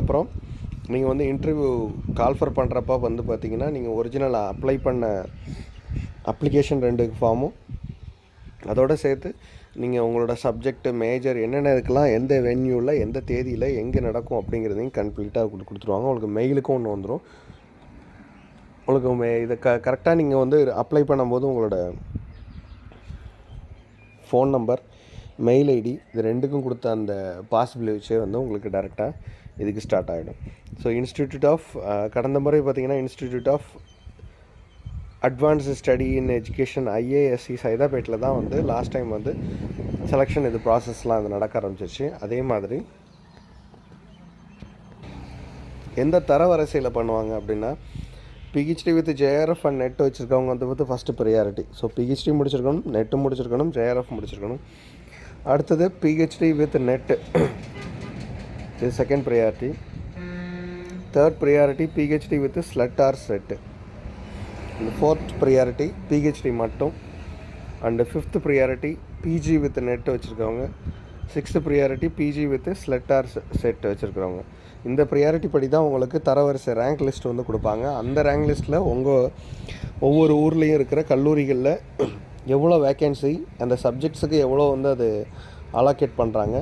அப்புறம் நீங்கள் வந்து இன்டர்வியூ கால்ஃபர் பண்ணுறப்ப வந்து பார்த்தீங்கன்னா நீங்கள் ஒரிஜினல் அப்ளை பண்ண அப்ளிகேஷன் 2 ஃபார்மும் அதோடு சேர்த்து நீங்கள் உங்களோட சப்ஜெக்ட் மேஜர் என்னென்ன இதுக்கெல்லாம் எந்த வென்யூவில் எந்த தேதியில் எங்கே நடக்கும் அப்படிங்கிறதையும் கம்ப்ளீட்டாக கொடுத்துருவாங்க. உங்களுக்கு மெயிலுக்கும் ஒன்று வந்துடும். உங்களுக்கு இதை கரெக்டாக நீங்கள் வந்து அப்ளை பண்ணும்போது உங்களோட ஃபோன் நம்பர், மெயில் ஐடி இது 2க்கும் கொடுத்த அந்த பாசிபிள் வச்சே வந்து உங்களுக்கு டேரெக்டாக இதுக்கு ஸ்டார்ட் ஆகிடும். ஸோ இன்ஸ்டிடியூட் ஆஃப் கடந்த முறை பார்த்திங்கன்னா institute of advanced study in education IASC சைதாப்பேட்டில் தான் வந்து லாஸ்ட் டைம் வந்து செலெக்ஷன் இது ப்ராசஸ்லாம் அது நடக்க ஆரம்பிச்சிருச்சு. அதே மாதிரி எந்த தரவரிசையில் பண்ணுவாங்க அப்படின்னா PhD with JRF and net வச்சுருக்கவங்க வந்து ஃபஸ்ட்டு ப்ரியாரிட்டி. ஸோ PhD முடிச்சிருக்கணும், நெட்டு முடிச்சிருக்கணும், JRF முடிச்சிருக்கணும். அடுத்தது PhD வித் நெட்டு, இது second priority. Third priority PhD with SLET or SET. இந்த ஃபோர்த் ப்ரியாரிட்டி PhD மட்டும். And fifth priority PG with net வச்சுருக்கவங்க. Sixth priority PG with SLET or SET வச்சுருக்கிறவங்க. இந்த ப்ரியாரிட்டி படி தான் உங்களுக்கு தரவரிசை ரேங்க் லிஸ்ட் வந்து கொடுப்பாங்க. அந்த ரேங்க் லிஸ்ட்டில் ஒவ்வொரு ஊர்லேயும் இருக்கிற கல்லூரிகளில் எவ்வளோ வேக்கன்சி, அந்த சப்ஜெக்ட்ஸுக்கு எவ்வளோ வந்து அது அலோகேட் பண்ணுறாங்க,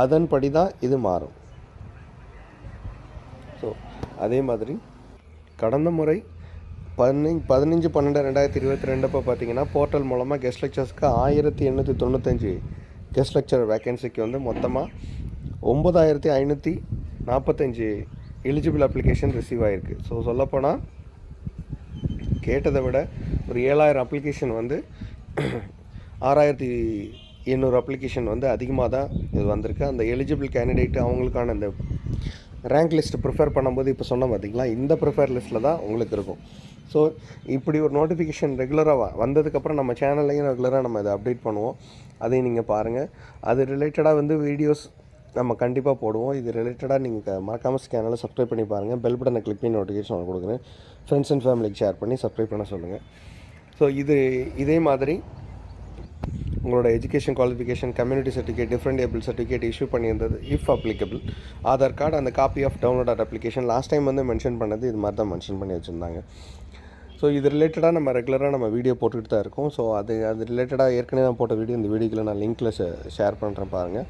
அதன்படி தான் இது மாறும். ஸோ அதே மாதிரி கடந்த முறை 15/12/2022 அப்போ பார்த்தீங்கன்னா போர்ட்டல் மூலமாக கெஸ்ட் லெக்சர்ஸ்க்கு 1895 கெஸ்ட் லெக்சர் வேக்கன்சிக்கு வந்து மொத்தமாக 9545 எலிஜிபிள் அப்ளிகேஷன் ரிசீவ் ஆகிருக்கு. ஸோ சொல்லப்போனால் கேட்டதை விட ஒரு 7000 அப்ளிகேஷன் வந்து 6800 அப்ளிகேஷன் வந்து அதிகமாக தான் இது வந்திருக்கு. அந்த எலிஜிபிள் கேண்டிடேட் அவங்களுக்கான அந்த ரேங்க் லிஸ்ட்டு ப்ரிஃபர் பண்ணும்போது இப்போ சொன்ன பார்த்திங்களா, இந்த ப்ரிஃபர் லிஸ்ட்டில் தான் உங்களுக்கு இருக்கும். ஸோ இப்படி ஒரு நோட்டிஃபிகேஷன் ரெகுலராக வந்ததுக்கப்புறம் நம்ம சேனல்லையும் ரெகுலராக நம்ம இதை அப்டேட் பண்ணுவோம். அதையும் நீங்கள் பாருங்கள். அது ரிலேட்டடாக வந்து வீடியோஸ் நம்ம கண்டிப்பாக போடுவோம். இது ரிலேட்டடாக நீங்கள் மறக்காமல் சேனலை சப்ஸ்கிரைப் பண்ணி பாருங்கள். பெல் பட்டனை கிளிக் பண்ணி நோட்டிஃபிகேஷன் கொடுக்குறேன். ஃப்ரெண்ட்ஸ் அண்ட் ஃபேமிலிக்கு ஷேர் பண்ணி சப்ஸ்கிரைப் பண்ண சொல்லுங்கள். ஸோ இதே மாதிரி உங்களோட education qualification, community certificate, different able certificate issue பண்ணியிருந்தது இஃப் அப்ளிகபிள், ஆதார் கார்டு, அந்த copy of download application last time வந்து மென்ஷன் பண்ணது இது மாதிரி தான் மென்ஷன் பண்ணி வச்சுருந்தாங்க. ஸோ இது ரிலேட்டடாக நம்ம ரெகுலராக நம்ம வீடியோ போட்டுக்கிட்டு தான் இருக்கோம். ஸோ அது ரிலேட்டடாக ஏற்கனவே நான் போட்ட வீடியோ இந்த வீடியோக்கில் நான் லிங்க்கில் ஷேர் பண்ணுறேன் பாருங்கள்.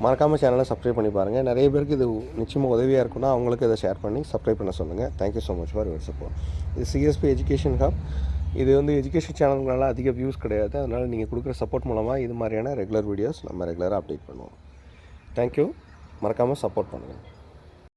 மறக்காமல் சேனலை சப்ஸ்கிரைப் பண்ணி பாருங்கள். நிறைய பேருக்கு இது நிச்சயமாக உதவியாக இருக்குன்னா அவங்களுக்கு இதை ஷேர் பண்ணி சப்ஸ்கிரைப் பண்ண சொல்லுங்கள். Thank you so much for your support. இது CSP எஜுகேஷன் ஹப். இது வந்து எஜுகேஷன் சேனல்னால அதிக வியூஸ் கிடையாது. அதனால் நீங்கள் கொடுக்குற சப்போர்ட் மூலமாக இது மாதிரியான ரெகுலர் வீடியோஸ் நம்ம ரெகுலராக அப்டேட் பண்ணுவோம். தேங்க்யூ. மறக்காமல் சப்போர்ட் பண்ணுங்கள்.